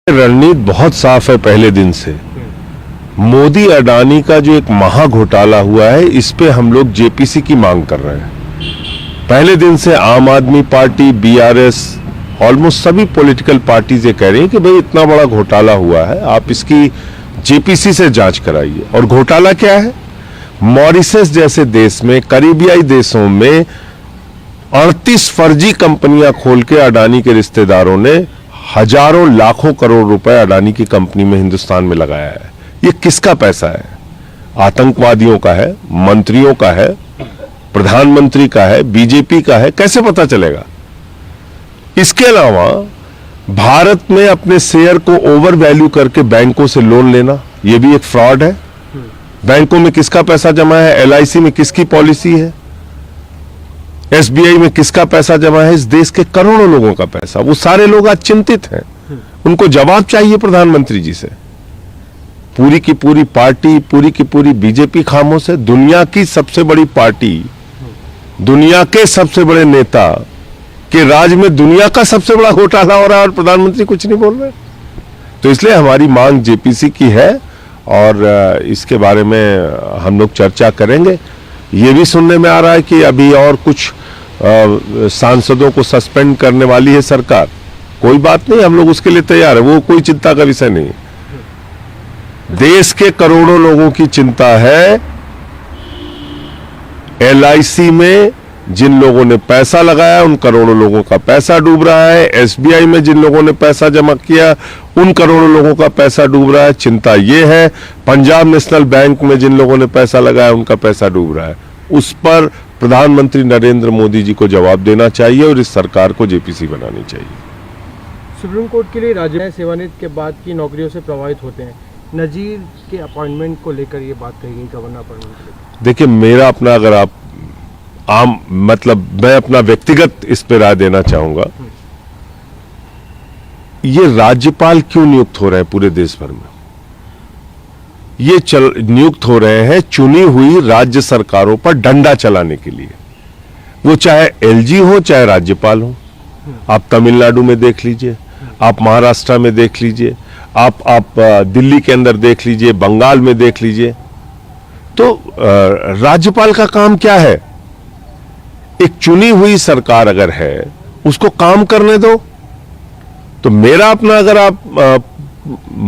रणनीति बहुत साफ है पहले दिन से। मोदी अडानी का जो एक महा घोटाला हुआ है, इस पे हम लोग जेपीसी की मांग कर रहे हैं। पहले दिन से आम आदमी पार्टी, बीआरएस, ऑलमोस्ट सभी पॉलिटिकल पार्टीज ये कह रही हैं कि भाई इतना बड़ा घोटाला हुआ है, आप इसकी जेपीसी से जांच कराइए। और घोटाला क्या है? मॉरिशस जैसे देश में, करीबियाई देशों में 38 फर्जी कंपनियां खोल के अडानी के रिश्तेदारों ने हजारों लाखों करोड़ रुपए अडानी की कंपनी में, हिंदुस्तान में लगाया है। ये किसका पैसा है? आतंकवादियों का है, मंत्रियों का है, प्रधानमंत्री का है, बीजेपी का है, कैसे पता चलेगा? इसके अलावा भारत में अपने शेयर को ओवर वैल्यू करके बैंकों से लोन लेना, यह भी एक फ्रॉड है। बैंकों में किसका पैसा जमा है? एलआईसी में किसकी पॉलिसी है? एसबीआई में किसका पैसा जमा है? इस देश के करोड़ों लोगों का पैसा। वो सारे लोग आज चिंतित हैं, उनको जवाब चाहिए प्रधानमंत्री जी से। पूरी की पूरी पार्टी, पूरी की पूरी बीजेपी खामोश है। दुनिया की सबसे बड़ी पार्टी, दुनिया के सबसे बड़े नेता के राज में दुनिया का सबसे बड़ा घोटाला हो रहा है और प्रधानमंत्री कुछ नहीं बोल रहे। तो इसलिए हमारी मांग जेपीसी की है और इसके बारे में हम लोग चर्चा करेंगे। ये भी सुनने में आ रहा है कि अभी और कुछ सांसदों को सस्पेंड करने वाली है सरकार। कोई बात नहीं, हम लोग उसके लिए तैयार है, वो कोई चिंता का विषय नहीं। देश के करोड़ों लोगों की चिंता है। एलआईसी में जिन लोगों ने पैसा लगाया, उन करोड़ों लोगों का पैसा डूब रहा है। एसबीआई में जिन लोगों ने पैसा जमा किया, उन करोड़ों लोगों का पैसा डूब रहा है। चिंता ये है, पंजाब नेशनल बैंक में जिन लोगों ने पैसा लगाया, उनका पैसा डूब रहा है। उस पर प्रधानमंत्री नरेंद्र मोदी जी को जवाब देना चाहिए और इस सरकार को जेपीसी बनानी चाहिए। सुप्रीम कोर्ट के लिए राज्य सेवानिवृत्ति के बाद की नौकरियों से प्रभावित होते हैं। नजीर के अपॉइंटमेंट को लेकर ये बात कही गई गवर्नर अपॉइंटमेंट। देखिए, मेरा अपना, अगर आप मैं अपना व्यक्तिगत इस पे राय देना चाहूंगा। ये राज्यपाल क्यों नियुक्त हो रहे हैं पूरे देश भर में? ये नियुक्त हो रहे हैं चुनी हुई राज्य सरकारों पर डंडा चलाने के लिए। वो चाहे एलजी हो, चाहे राज्यपाल हो। आप तमिलनाडु में देख लीजिए, आप महाराष्ट्र में देख लीजिए, आप दिल्ली के अंदर देख लीजिए, बंगाल में देख लीजिए। तो राज्यपाल का काम क्या है? एक चुनी हुई सरकार अगर है, उसको काम करने दो। तो मेरा अपना, अगर आप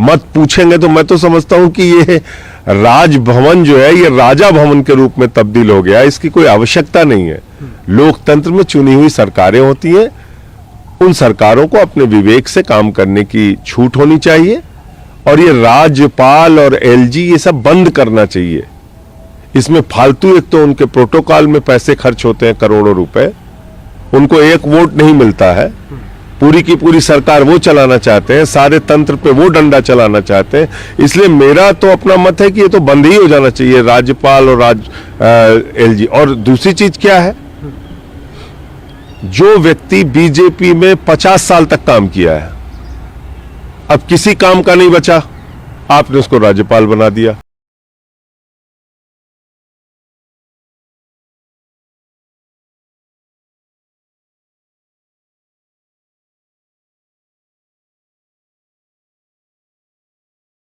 मत पूछेंगे, तो मैं तो समझता हूं कि ये राजभवन जो है, ये राजा भवन के रूप में तब्दील हो गया। इसकी कोई आवश्यकता नहीं है। लोकतंत्र में चुनी हुई सरकारें होती हैं, उन सरकारों को अपने विवेक से काम करने की छूट होनी चाहिए। और ये राज्यपाल और एलजी, ये सब बंद करना चाहिए। इसमें फालतू, एक तो उनके प्रोटोकॉल में पैसे खर्च होते हैं करोड़ों रुपए, उनको एक वोट नहीं मिलता है। पूरी की पूरी सरकार वो चलाना चाहते हैं, सारे तंत्र पे वो डंडा चलाना चाहते हैं। इसलिए मेरा तो अपना मत है कि ये तो बंद ही हो जाना चाहिए, राज्यपाल और एलजी। और दूसरी चीज क्या है? जो व्यक्ति बीजेपी में 50 साल तक काम किया है, अब किसी काम का नहीं बचा, आपने उसको राज्यपाल बना दिया।